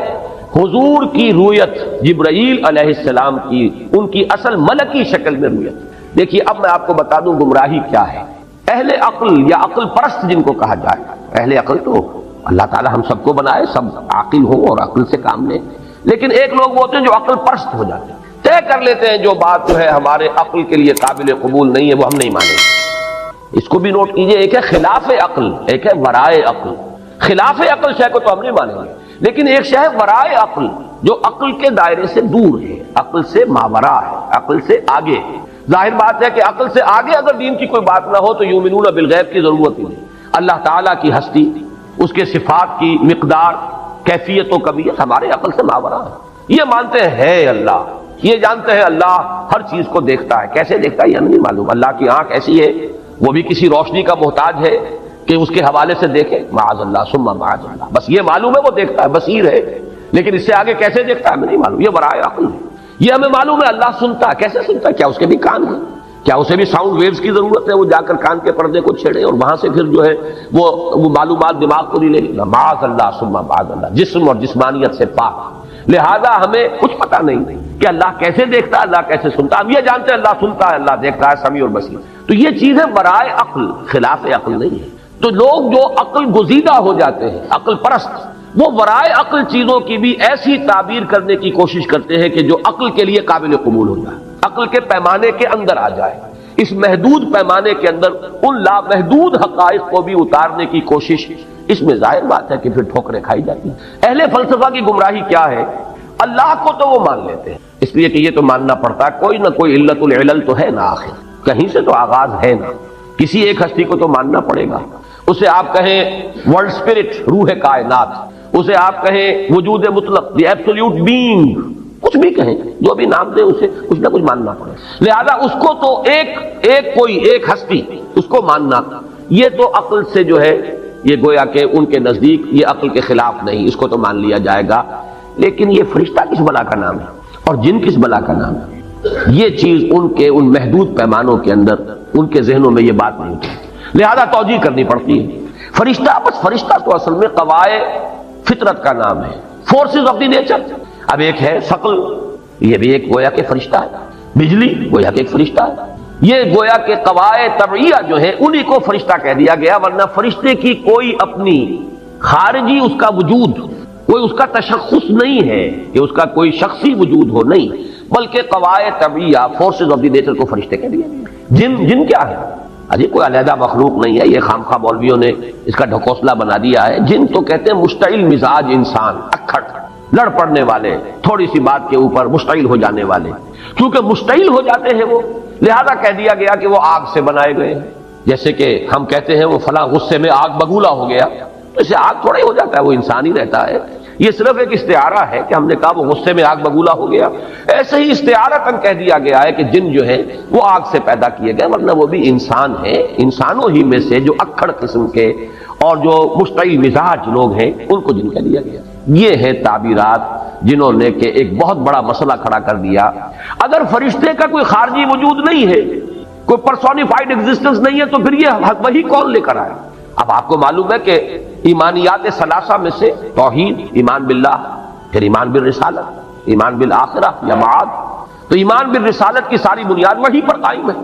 حضور کی رویت، جبرائیل علیہ السلام کی، ان کی اصل ملکی شکل میں رویت۔ دیکھیے اب میں آپ کو بتا دوں گمراہی کیا ہے۔ اہل عقل یا عقل پرست جن کو کہا جائے، اہل عقل تو اللہ تعالی ہم سب کو بنائے، سب عاقل ہوں اور عقل سے کام لیں، لیکن ایک لوگ وہ ہوتے ہیں جو عقل پرست ہو جاتے ہیں، طے کر لیتے ہیں جو بات جو ہے ہمارے عقل کے لیے قابل قبول نہیں ہے وہ ہم نہیں مانیں گے۔ اس کو بھی نوٹ کیجئے، ایک ہے خلاف عقل، ایک ہے ورائے عقل۔ خلاف عقل شے کو تو ہم نہیں مانیں گے، لیکن ایک شے ہے ورائے عقل جو عقل کے دائرے سے دور ہے، عقل سے ماوراء ہے، عقل سے آگے ہے۔ ظاہر بات ہے کہ عقل سے آگے اگر دین کی کوئی بات نہ ہو تو یؤمنون بالغیب کی ضرورت ہی نہیں۔ اللہ تعالیٰ کی ہستی، اس کے صفات کی مقدار، کیفیت و کمیت ہمارے عقل سے ماوراء ہے۔ یہ مانتے ہیں ہے اللہ، یہ جانتے ہیں اللہ ہر چیز کو دیکھتا ہے، کیسے دیکھتا ہے یہ ہمیں نہیں معلوم۔ اللہ کی آنکھ ایسی ہے، وہ بھی کسی روشنی کا محتاج ہے کہ اس کے حوالے سے دیکھے، معاذ اللہ ثم معاذ اللہ، بس یہ معلوم ہے وہ دیکھتا ہے، بصیر ہے، لیکن اس سے آگے کیسے دیکھتا ہے ہمیں نہیں معلوم، یہ ورائے عقل ہے۔ یہ ہمیں معلوم ہے اللہ سنتا ہے، کیسے سنتا ہے؟ کیا اس کے بھی کان ہیں؟ کیا اسے بھی ساؤنڈ ویوز کی ضرورت ہے؟ وہ جا کر کان کے پردے کو چھیڑے اور وہاں سے پھر جو ہے وہ معلومات دماغ کو نہیں لے گی؟ معاذ اللہ ثم معاذ اللہ، جسم اور جسمانیت سے پاک۔ لہذا ہمیں کچھ پتہ نہیں کہ اللہ کیسے دیکھتا ہے، اللہ کیسے سنتا ہے، ہم یہ جانتے ہیں اللہ سنتا ہے، اللہ دیکھتا ہے، سمیع اور بصیر۔ تو یہ چیز ہے ورائے عقل، خلاف عقل نہیں ہے۔ تو لوگ جو عقل گزیدہ ہو جاتے ہیں، عقل پرست، وہ ورائے عقل چیزوں کی بھی ایسی تعبیر کرنے کی کوشش کرتے ہیں کہ جو عقل کے لیے قابل قبول ہو جائے، عقل کے پیمانے کے اندر آ جائے۔ اس محدود پیمانے کے اندر ان لامحدود حقائق کو بھی اتارنے کی کوشش، اس میں ظاہر بات ہے کہ پھر ٹھوکریں کھائی جاتی ہیں۔ اہل فلسفہ کی گمراہی کیا ہے؟ اللہ کو تو وہ مان لیتے ہیں، اس لیے کہ یہ تو ماننا پڑتا ہے، کوئی نہ کوئی علت العلل تو ہے نا، آخر کہیں سے تو آغاز ہے نا، کسی ایک ہستی کو تو ماننا پڑے گا۔ اسے آپ کہیں ورلڈ اسپرٹ، روح کائنات، اسے آپ کہیں وجود مطلق، دی ایبسولوٹ بینگ، کچھ بھی کہیں، جو بھی نام دیں اسے کچھ نہ کچھ ماننا پڑے۔ لہذا اس کو تو ایک ہستی، اس کو ماننا، یہ تو عقل سے جو ہے یہ گویا کہ ان کے نزدیک یہ عقل کے خلاف نہیں، اس کو تو مان لیا جائے گا۔ لیکن یہ فرشتہ کس بلا کا نام ہے اور جن کس بلا کا نام ہے؟ یہ چیز ان محدود پیمانوں کے اندر ان کے ذہنوں میں یہ بات نہیں ہوتی، لہذا توجیہ کرنی پڑتی ہے۔ فرشتہ، بس فرشتہ تو اصل میں قوائے فطرت کا نام ہے، فورسز آف دی نیچر۔ اب ایک ہے ثقل، یہ بھی ایک گویا کہ فرشتہ ہے، بجلی گویا کہ ایک فرشتہ ہے، یہ گویا کہ قواعد طبعیہ جو ہے انہی کو فرشتہ کہہ دیا گیا، ورنہ فرشتے کی کوئی اپنی خارجی اس کا وجود، کوئی اس کا تشخص نہیں ہے کہ اس کا کوئی شخصی وجود ہو، نہیں، بلکہ قواعد طبعیہ، فورسز آف دی نیچر کو فرشتے کہہ دیا گیا۔ جن کیا ہے؟ اجی کوئی علیحدہ مخلوق نہیں ہے، یہ خامخواہ مولویوں نے اس کا ڈھکوسلا بنا دیا ہے۔ جن تو کہتے ہیں مشتعل مزاج انسان، اکھڑ، لڑ پڑنے والے، تھوڑی سی بات کے اوپر مشتعل ہو جانے والے، کیونکہ مشتعل ہو جاتے ہیں وہ، لہذا کہہ دیا گیا کہ وہ آگ سے بنائے گئے ہیں۔ جیسے کہ ہم کہتے ہیں وہ فلاں غصے میں آگ بگولا ہو گیا، اسے آگ تھوڑا ہی ہو جاتا ہے، وہ انسان ہی رہتا ہے۔ یہ صرف ایک استعارہ ہے کہ ہم نے کہا وہ غصے میں آگ بگولا ہو گیا، ایسے ہی استعارتاً کہہ دیا گیا ہے کہ جن جو ہے وہ آگ سے پیدا کیے گئے، ورنہ وہ بھی انسان ہیں، انسانوں ہی میں سے جو اکھڑ قسم کے اور جو مشتعل مزاج لوگ ہیں ان کو جن کہہ دیا گیا۔ یہ ہے تعبیرات جنہوں نے کہ ایک بہت بڑا مسئلہ کھڑا کر دیا۔ اگر فرشتے کا کوئی خارجی وجود نہیں ہے، کوئی پرسونیفائڈ ایگزسٹنس نہیں ہے، تو پھر یہ وہی کون لے کر آیا؟ اب آپ کو معلوم ہے کہ ایمانیات ثلاثہ میں سے توحید، ایمان باللہ، پھر ایمان بالرسالت، ایمان بالآخرہ یا معاد، تو ایمان بالرسالت کی ساری بنیاد وہی پر قائم ہے۔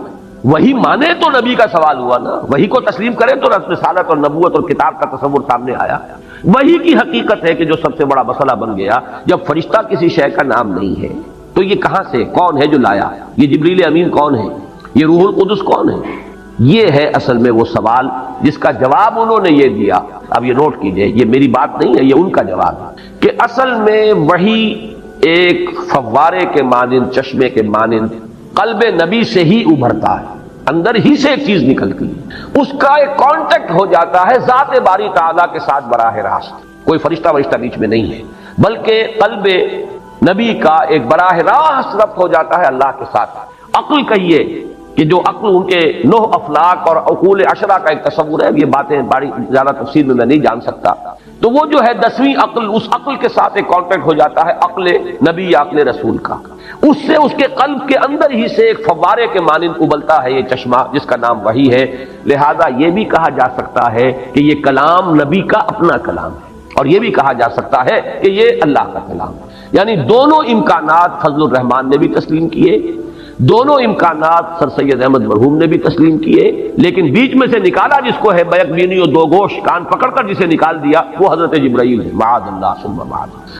وہی مانے تو نبی کا سوال ہوا نا، وہی کو تسلیم کرے تو رسالت اور نبوت اور کتاب کا تصور سامنے آیا۔ وہی کی حقیقت ہے کہ جو سب سے بڑا مسئلہ بن گیا۔ جب فرشتہ کسی شے کا نام نہیں ہے تو یہ کہاں سے، کون ہے جو لایا؟ یہ جبریل امین کون ہے؟ یہ روح القدس کون ہے؟ یہ ہے اصل میں وہ سوال جس کا جواب انہوں نے یہ دیا۔ اب یہ نوٹ کیجئے، یہ میری بات نہیں ہے، یہ ان کا جواب ہے کہ اصل میں وہی ایک فوارے کے مانند، چشمے کے مانند قلب نبی سے ہی ابھرتا ہے، اندر ہی سے ایک چیز نکلتی ہے، اس کا ایک کانٹیکٹ ہو جاتا ہے ذات باری تعالیٰ کے ساتھ براہ راست۔ کوئی فرشتہ بیچ میں نہیں ہے، بلکہ قلب نبی کا ایک براہ راست ربط ہو جاتا ہے اللہ کے ساتھ۔ عقل کہیے کہ جو عقل ان کے 9 افلاک اور عقول عشرہ کا ایک تصور ہے، یہ باتیں بڑی زیادہ تفصیل میں نہیں جان سکتا، تو وہ جو ہے 10ویں عقل، اس عقل کے ساتھ ایک کانٹیکٹ ہو جاتا ہے عقل نبی یا عقل رسول کا، اس سے اس کے قلب کے اندر ہی سے ایک فوارے کے مانند ابلتا ہے یہ چشمہ جس کا نام وحی ہے۔ لہذا یہ بھی کہا جا سکتا ہے کہ یہ کلام نبی کا اپنا کلام ہے، اور یہ بھی کہا جا سکتا ہے کہ یہ اللہ کا کلام ہے۔ یعنی دونوں امکانات فضل الرحمان نے بھی تسلیم کیے، دونوں امکانات سر سید احمد مرحوم نے بھی تسلیم کیے، لیکن بیچ میں سے نکالا جس کو ہے بیک بینی اور دو گوش، کان پکڑ کر جسے نکال دیا وہ حضرت جبرائیل ہے، معاذ اللہ ثم معاذ۔